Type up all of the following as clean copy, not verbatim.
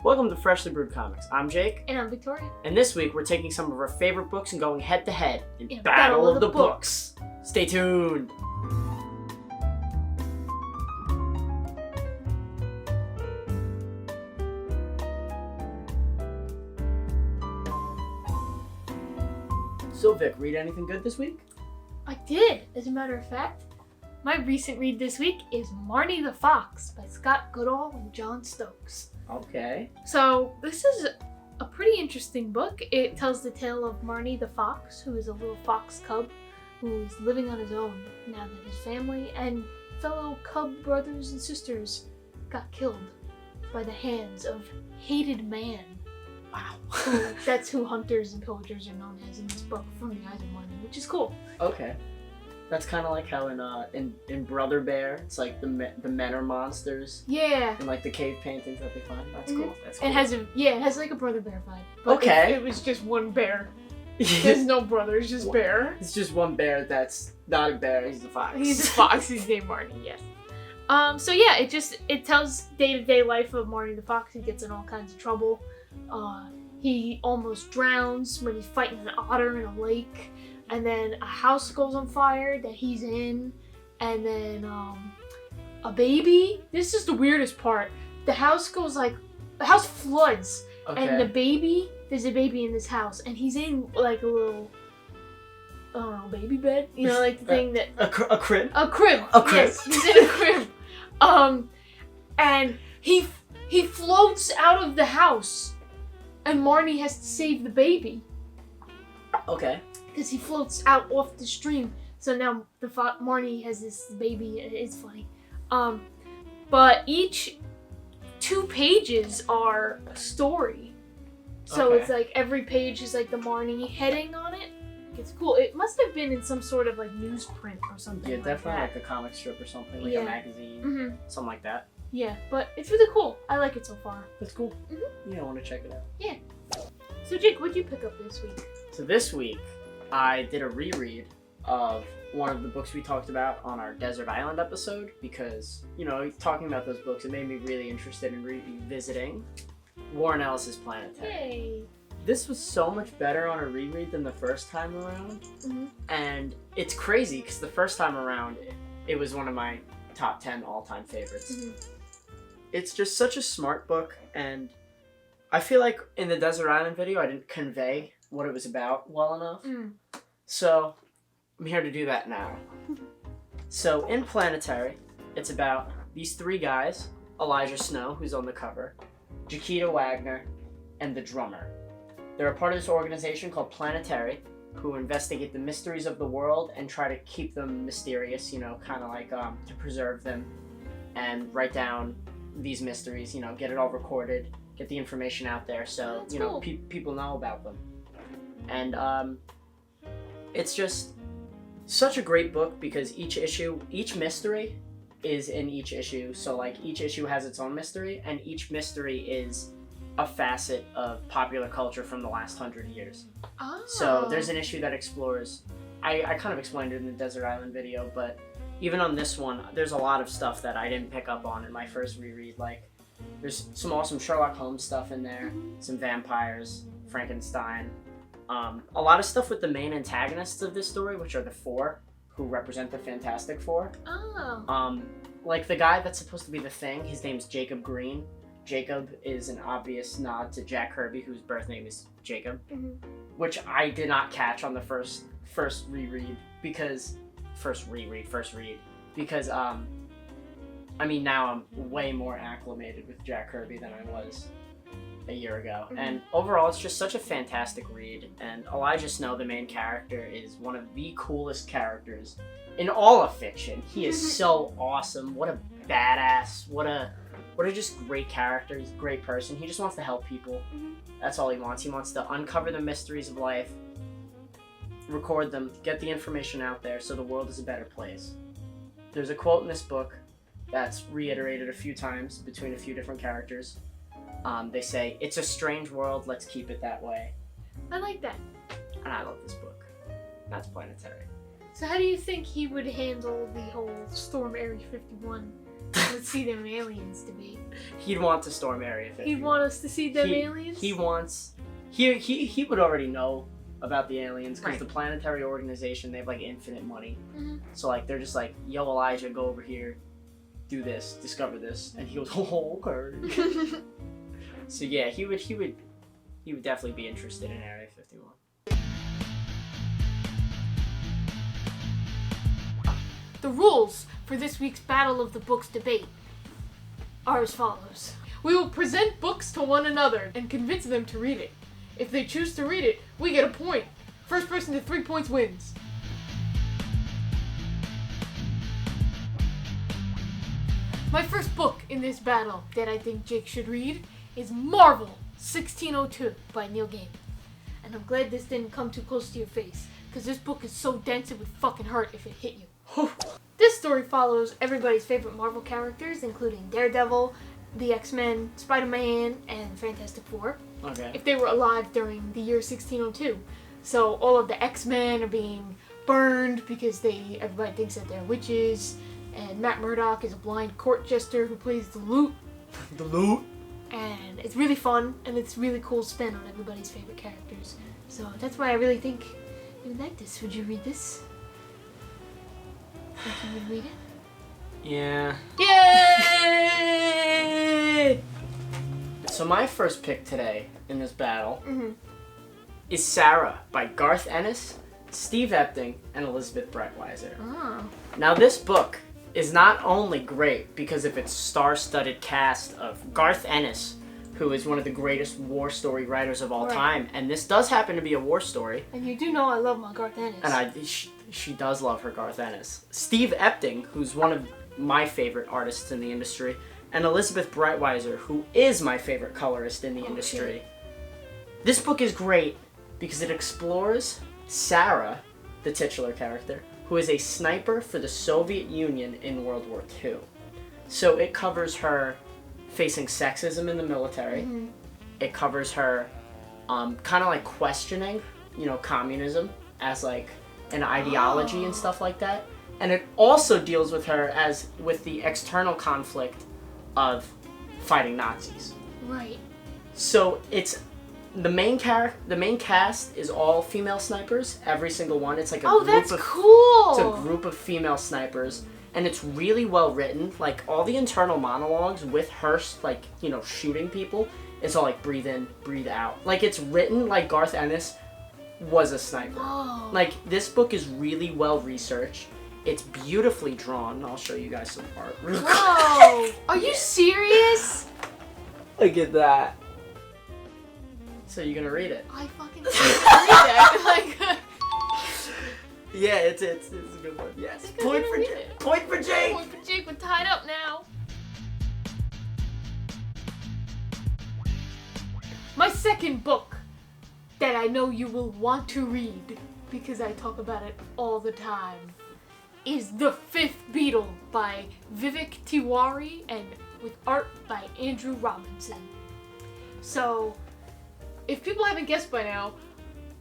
Welcome to Freshly Brewed Comics. I'm Jake. And I'm Victoria. And this week we're taking some of our favorite books and going head to head in In Battle of the Books. Stay tuned. So Vic, read anything good this week? I did, as a matter of fact. My recent read this week is Marney the Fox by Scott Goodall and John Stokes. Okay. So this is a pretty interesting book. It tells the tale of Marney the Fox, who is a little fox cub who is living on his own now that his family and fellow cub brothers and sisters got killed by the hands of Hated Man. Wow. That's who hunters and pillagers are known as in this book, From the Eyes of Marney, which is cool. Okay. That's kind of like how in Brother Bear, it's like the men are monsters. Yeah. And like the cave paintings that they find. That's cool. That's cool. It has like a Brother Bear vibe. But Okay. It was just one bear. There's no brother, it's just bear. It's just one bear that's not a bear, he's a fox. He's a fox, he's named Marney, yes. So yeah, it tells day-to-day life of Marney the Fox. He gets in all kinds of trouble. He almost drowns when he's fighting an otter in a lake. And then a house goes on fire that he's in. And then a baby. This is the weirdest part. The house floods. Okay. And there's a baby in this house. And he's in like a little, I don't know, baby bed? You know, like the thing that... A crib? A crib. A crib. Yes, he's in a crib. And he floats out of the house. And Marney has to save the baby. Okay. Because he floats out off the stream. So now Marney has this baby, and it's funny. But each 2 pages are a story. So Okay. it's like every page is like the Marney heading on it. It's cool. It must have been in some sort of like newsprint or something. Yeah, like definitely that. like a comic strip or something, like Yeah. a magazine, Mm-hmm. something like that. Yeah, but it's really cool. I like it so far. That's cool. Mm-hmm. Yeah, I want to check it out. So Jake, what'd you pick up this week? So this week, I did a reread of one of the books we talked about on our Desert Island episode because, talking about those books, it made me really interested in revisiting Warren Ellis's Planetary. Yay! This was so much better on a reread than the first time around. Mm-hmm. And it's crazy because the first time around, it was one of my top 10 all-time favorites. Mm-hmm. It's just such a smart book, and I feel like in the Desert Island video, I didn't convey what it was about well enough. So I'm here to do that now. So in Planetary, it's about these 3 guys, Elijah Snow, who's on the cover, Jaquita Wagner, and the drummer. They're a part of this organization called Planetary, who investigate the mysteries of the world and try to keep them mysterious, kind of like to preserve them and write down these mysteries, get it all recorded, get the information out there so, That's cool. People know about them. And it's just such a great book because each mystery is in each issue. So like each issue has its own mystery, and each mystery is a facet of popular culture from the last 100 years. Oh. So there's an issue that explores, I kind of explained it in the Desert Island video, but even on this one, there's a lot of stuff that I didn't pick up on in my first reread. Like, there's some awesome Sherlock Holmes stuff in there, some vampires, Frankenstein, a lot of stuff with the main antagonists of this story, which are the 4 who represent the Fantastic Four. Oh. Like the guy that's supposed to be the Thing, his name's Jacob Green. Jacob is an obvious nod to Jack Kirby, whose birth name is Jacob, which I did not catch on the first reread because now I'm way more acclimated with Jack Kirby than I was a year ago. And overall, it's just such a fantastic read. And Elijah Snow, the main character, is one of the coolest characters in all of fiction. He is so awesome. What a badass. What a just great character. He's a great person. He just wants to help people. That's all he wants. He wants to uncover the mysteries of life, record them, get the information out there so the world is a better place. There's a quote in this book that's reiterated a few times between a few different characters. They say, "It's a strange world, let's keep it that way." I like that. And I love this book. That's Planetary. So how do you think he would handle the whole Storm Area 51 Let's see them aliens debate. He'd want to storm Area 51. He'd want us to see them aliens? He wants... He would already know about the aliens because Right. the Planetary organization, they have like infinite money. Mm-hmm. So like they're just like, yo, Elijah, go over here, do this, discover this, and he goes, oh, okay. So yeah, he would definitely be interested in Area 51. The rules for this week's Battle of the Books debate are as follows. We will present books to one another and convince them to read it. If they choose to read it, we get a point. First person to 3 points wins. My first book in this battle that I think Jake should read is Marvel 1602 by Neil Gaiman. And I'm glad this didn't come too close to your face, because this book is so dense it would fucking hurt if it hit you. This story follows everybody's favorite Marvel characters, including Daredevil, the X-Men, Spider-Man, and Fantastic Four. Okay. If they were alive during the year 1602. So all of the X-Men are being burned because everybody thinks that they're witches, and Matt Murdock is a blind court jester who plays the lute. The loot? And it's really fun, and it's really cool spin on everybody's favorite characters. So that's why I really think you would like this. Would you read this? Think you would read it? Yeah. Yay! So my first pick today in this battle Mm-hmm. is Sara by Garth Ennis, Steve Epting, and Elizabeth Breitweiser. Oh. Now this book is not only great because of its star-studded cast of Garth Ennis, who is one of the greatest war story writers of all Right. time, and this does happen to be a war story, And you do know I love my Garth Ennis. and she does love her Garth Ennis. Steve Epting, who's one of my favorite artists in the industry, and Elizabeth Breitweiser, who is my favorite colorist in the industry. This book is great because it explores Sara, the titular character, who is a sniper for the Soviet Union in World War II. So it covers her facing sexism in the military. Mm-hmm. It covers her kind of like questioning, communism as like an ideology and stuff like that. And it also deals with her with the external conflict of fighting Nazis. Right. So it's the main cast is all female snipers, every single one. It's like a group that's of cool. It's a group of female snipers, and it's really well written. Like all the internal monologues with her shooting people, it's all like breathe in, breathe out. Like it's written like Garth Ennis was a sniper. Whoa. Like this book is really well researched. It's beautifully drawn. I'll show you guys some art real quick. Whoa! Are you serious? Look at that. So you're gonna read it? I fucking can't read that. Yeah, it's a good one. Yes. Point for Jake. Point for Jake. Point for Jake. We're tied up now. My second book that I know you will want to read because I talk about it all the time is The Fifth Beatle by Vivek Tiwary and with art by Andrew Robinson. So, if people haven't guessed by now,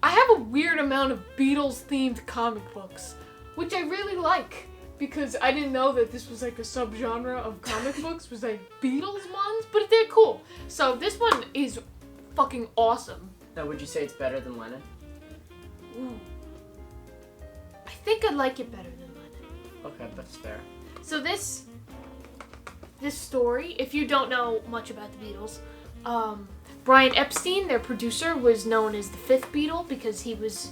I have a weird amount of Beatles-themed comic books, which I really like, because I didn't know that this was like a subgenre of comic books, was like Beatles ones, but they're cool. So this one is fucking awesome. Now, would you say it's better than Lennon? Ooh. I think I like it better than Lennon. Okay, that's fair. So this story, if you don't know much about the Beatles, Brian Epstein, their producer, was known as the Fifth Beatle because he was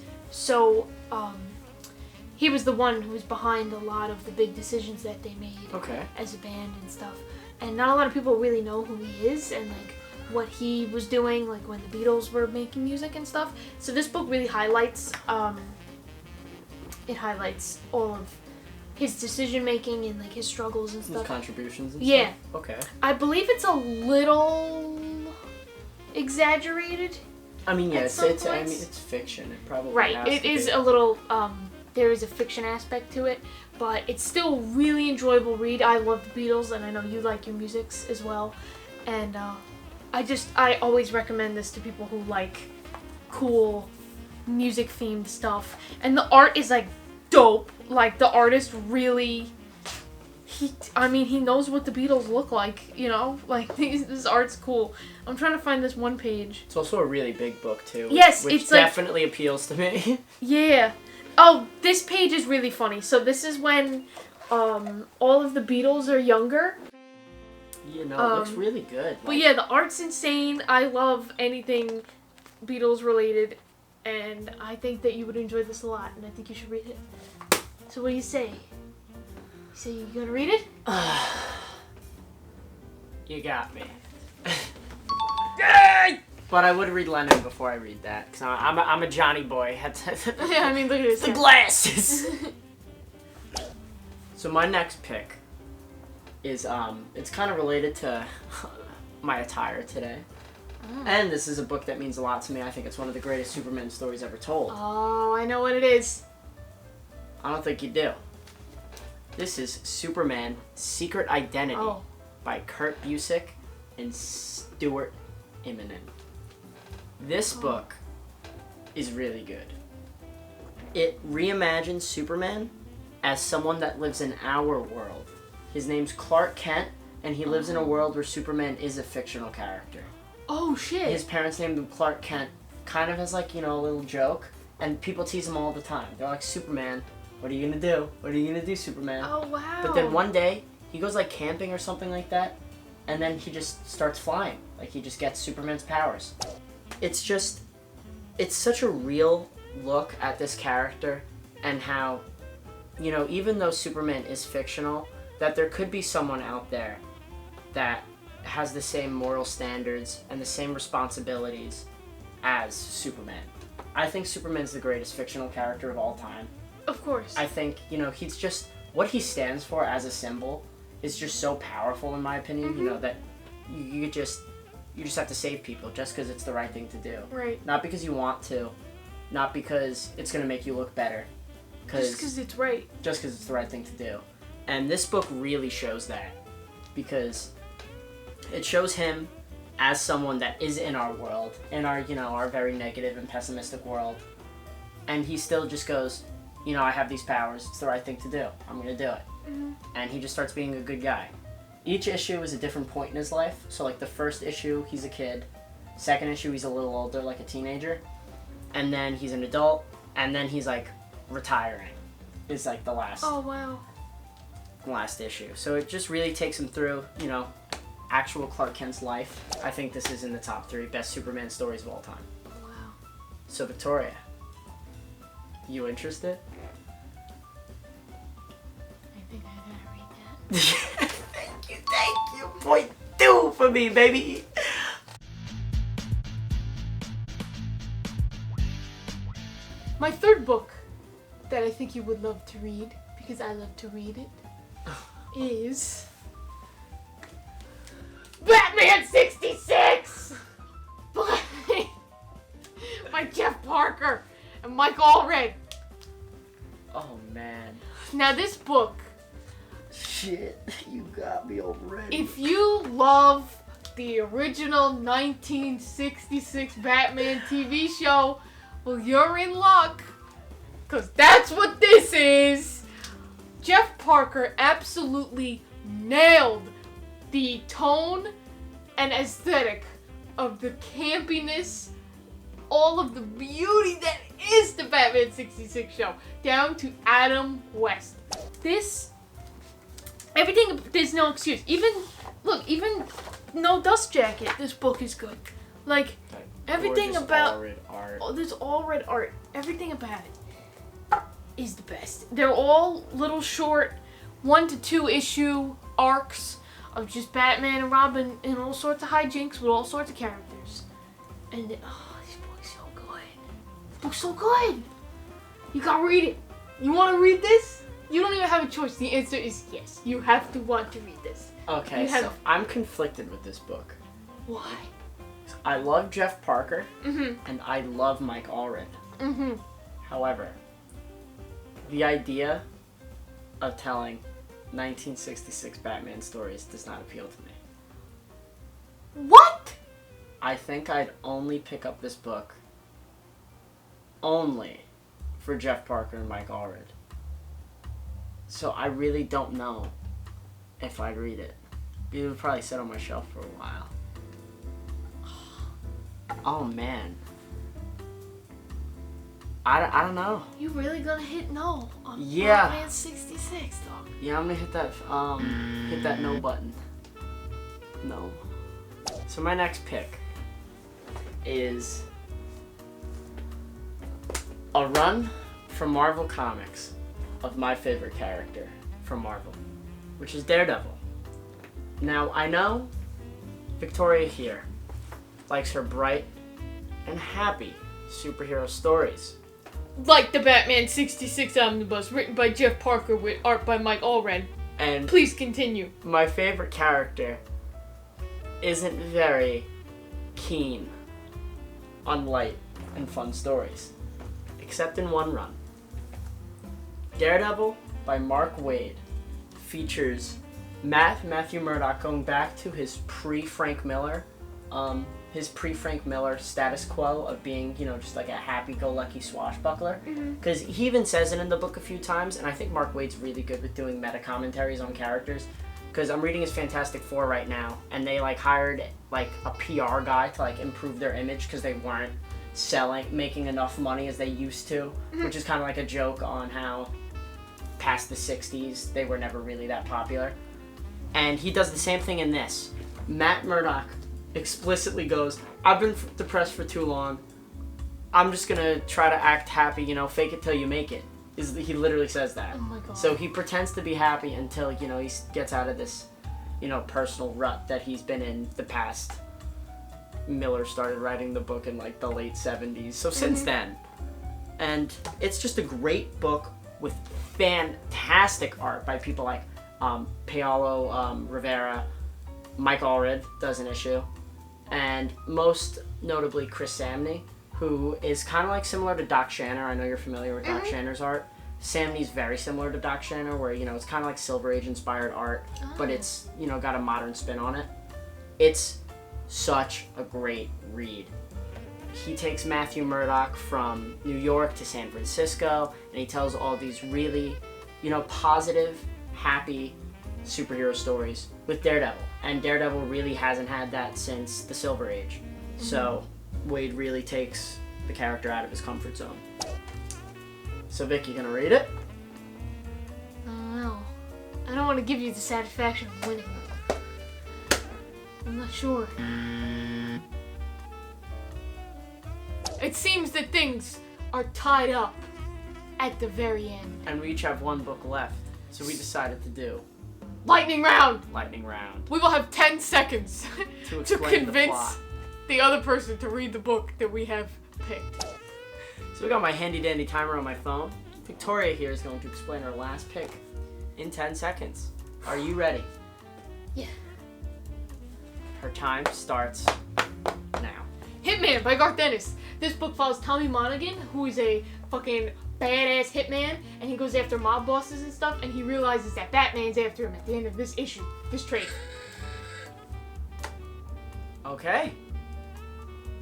he was the one who was behind a lot of the big decisions that they made as a band and stuff. And not a lot of people really know who he is and like what he was doing, like when the Beatles were making music and stuff. So this book really highlights all of his decision making and like his struggles and stuff. His contributions and yeah. stuff? Okay. I believe it's a little exaggerated. I mean, yeah, at it's some it's fiction. It probably right. has It to is be. a little there is a fiction aspect to it, but it's still a really enjoyable read. I love the Beatles and I know you like your musics as well. And I always recommend this to people who like cool music themed stuff. And the art is like dope. Like the artist really he knows what the Beatles look like, you know? Like, this art's cool. I'm trying to find this one page. It's also a really big book, too. Yes, which it's like... definitely appeals to me. Yeah. Oh, this page is really funny. So this is when all of the Beatles are younger. You know, it looks really good. But yeah, the art's insane. I love anything Beatles related, and I think that you would enjoy this a lot, and I think you should read it. So what do you say? You say you gonna read it? You got me. Yay! But I would read Lennon before I read that, because I'm a Johnny boy. Yeah, I mean, look at this. The glasses! So my next pick is, it's kind of related to my attire today. Oh. And this is a book that means a lot to me. I think it's one of the greatest Superman stories ever told. Oh, I know what it is. I don't think you do. This is Superman Secret Identity by Kurt Busiek and Stuart Immonen. This book is really good. It reimagines Superman as someone that lives in our world. His name's Clark Kent, and he lives in a world where Superman is a fictional character. Oh, shit. His parents named him Clark Kent kind of as, like, you know, a little joke, and people tease him all the time. They're like, Superman, what are you gonna do? What are you gonna do, Superman? Oh, wow. But then one day, he goes, like, camping or something like that, and then he just starts flying. Like, he just gets Superman's powers. It's just, it's such a real look at this character and how, you know, even though Superman is fictional, that there could be someone out there that has the same moral standards and the same responsibilities as Superman. I think Superman's the greatest fictional character of all time. Of course. I think, you know, he's just, what he stands for as a symbol is just so powerful in my opinion, you know, that you just have to save people just because it's the right thing to do. Right. Not because you want to, not because it's going to make you look better. Just because it's right. Just because it's the right thing to do. And this book really shows that, because it shows him as someone that is in our world, in our, you know, our very negative and pessimistic world, and he still just goes, you know, I have these powers, it's the right thing to do, I'm gonna do it. And he just starts being a good guy. Each issue is a different point in his life. So like the first issue, he's a kid. Second issue, he's a little older, like a teenager. And then he's an adult, and then he's like retiring. Is like the last. Oh, wow. Last issue. So it just really takes him through, you know, actual Clark Kent's life. I think this is in the top 3 best Superman stories of all time. Wow. So Victoria, you interested? I think I gotta read that. Thank you. Point 2 for me, baby. My third book that I think you would love to read, because I love to read it, is Batman 66 by Jeff Parker and Mike Allred. Oh man. Now this book, shit, you got me already. If you love the original 1966 Batman TV show, well, you're in luck, because that's what this is. Jeff Parker absolutely nailed the tone and aesthetic of the campiness, all of the beauty that is the Batman 66 show, down to Adam West. Everything, there's no excuse. Even No Dust Jacket, this book is good. Like, everything about Allred art. Oh, this Allred art, everything about it is the best. They're all little short 1 to 2 issue arcs of just Batman and Robin in all sorts of hijinks with all sorts of characters. And this book's so good. This book's so good. You gotta read it. You wanna read this? You don't even have a choice. The answer is yes. You have to want to read this. Okay, so I'm conflicted with this book. Why? I love Jeff Parker, Mm-hmm. and I love Mike Allred. Mm-hmm. However, the idea of telling 1966 Batman stories does not appeal to me. What? I think I'd only pick up this book only for Jeff Parker and Mike Allred. So I really don't know if I'd read it. It would probably sit on my shelf for a while. Oh man. I don't know. You really gonna hit no on Yeah. Batman 66, dog? Yeah, I'm gonna hit that no button. No. So my next pick is a run from Marvel Comics of my favorite character from Marvel, which is Daredevil. Now, I know Victoria here likes her bright and happy superhero stories. Like the Batman 66 omnibus, written by Jeff Parker with art by Mike Allred. And please continue. My favorite character isn't very keen on light and fun stories, except in one run. Daredevil by Mark Waid features Matthew Murdock going back to his pre-Frank Miller status quo of being, just like a happy-go-lucky swashbuckler. Because he even says it in the book a few times, and I think Mark Waid's really good with doing meta-commentaries on characters. Because I'm reading his Fantastic Four right now, and they hired a PR guy to improve their image because they weren't making enough money as they used to, which is kind of like a joke on how past the 60s they were never really that popular. And he does the same thing in this. Matt Murdock explicitly goes, I've been depressed for too long. I'm just gonna try to act happy, fake it till you make it. He literally says that. Oh my God. So he pretends to be happy until, he gets out of this, personal rut that he's been in the past. Miller started writing the book in the late 70s. So since then. And it's just a great book with fantastic art by people like Paolo, Rivera, Mike Allred does an issue, and most notably Chris Samney, who is kind of similar to Doc Shanner. I know you're familiar with Doc Shanner's art. Samney's very similar to Doc Shanner, where it's kind of like Silver Age inspired art, but it's got a modern spin on it. It's such a great read. He takes Matthew Murdock from New York to San Francisco, and he tells all these really, positive, happy superhero stories with Daredevil. And Daredevil really hasn't had that since the Silver Age. So Waid really takes the character out of his comfort zone. So Vic, you gonna read it? I don't know. I don't want to give you the satisfaction of winning. I'm not sure. It seems that things are tied up at the very end. And we each have one book left, so we decided to do Lightning round! We will have 10 seconds to convince the other person to read the book that we have picked. So we got my handy dandy timer on my phone. Victoria here is going to explain her last pick in 10 seconds. Are you ready? Yeah. Her time starts now. Hitman by Garth Ennis. This book follows Tommy Monaghan, who is a fucking badass hitman, and he goes after mob bosses and stuff, and he realizes that Batman's after him at the end of this issue, this trade. Okay.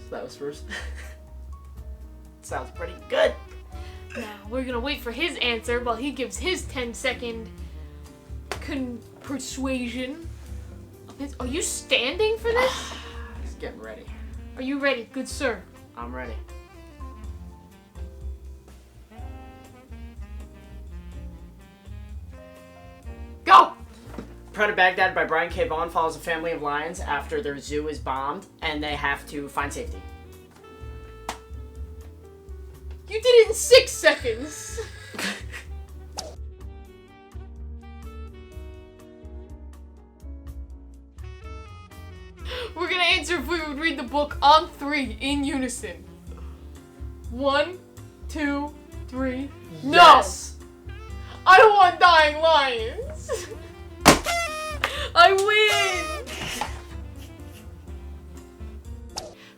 So that was first. Sounds pretty good. Now, we're gonna wait for his answer while he gives his 10-second persuasion. Are you standing for this? He's getting ready. Are you ready, good sir? I'm ready. Go! Pride of Baghdad by Brian K. Vaughn follows a family of lions after their zoo is bombed and they have to find safety. You did it in 6 seconds! We're gonna answer if we would read the book on 3 in unison. 1, 2, 3. Yes. No! I don't want dying lions! I win!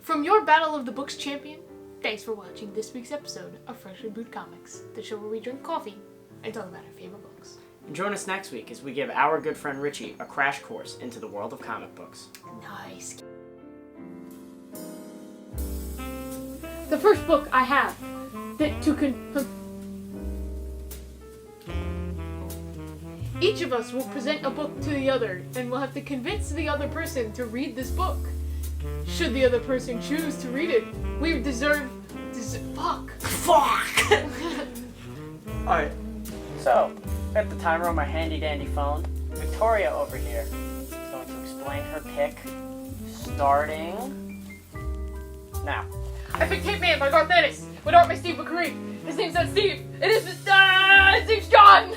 From your Battle of the Books champion, thanks for watching this week's episode of Freshly Brewed Comics, the show where we drink coffee and talk about our favorite books. And join us next week as we give our good friend Richie a crash course into the world of comic books. Nice. The first book I have Each of us will present a book to the other, and we'll have to convince the other person to read this book. Should the other person choose to read it, we deserve fuck. Alright. So, at the timer on my handy dandy phone, Victoria over here is going to explain her pick starting now. I picked Hitman by Garth Ennis with art by Steve McCrea. His name's not Steve. His name's John.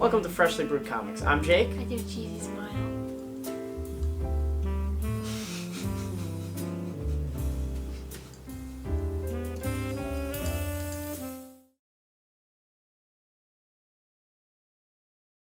Welcome to Freshly Brewed Comics. I'm Jake. I do cheesy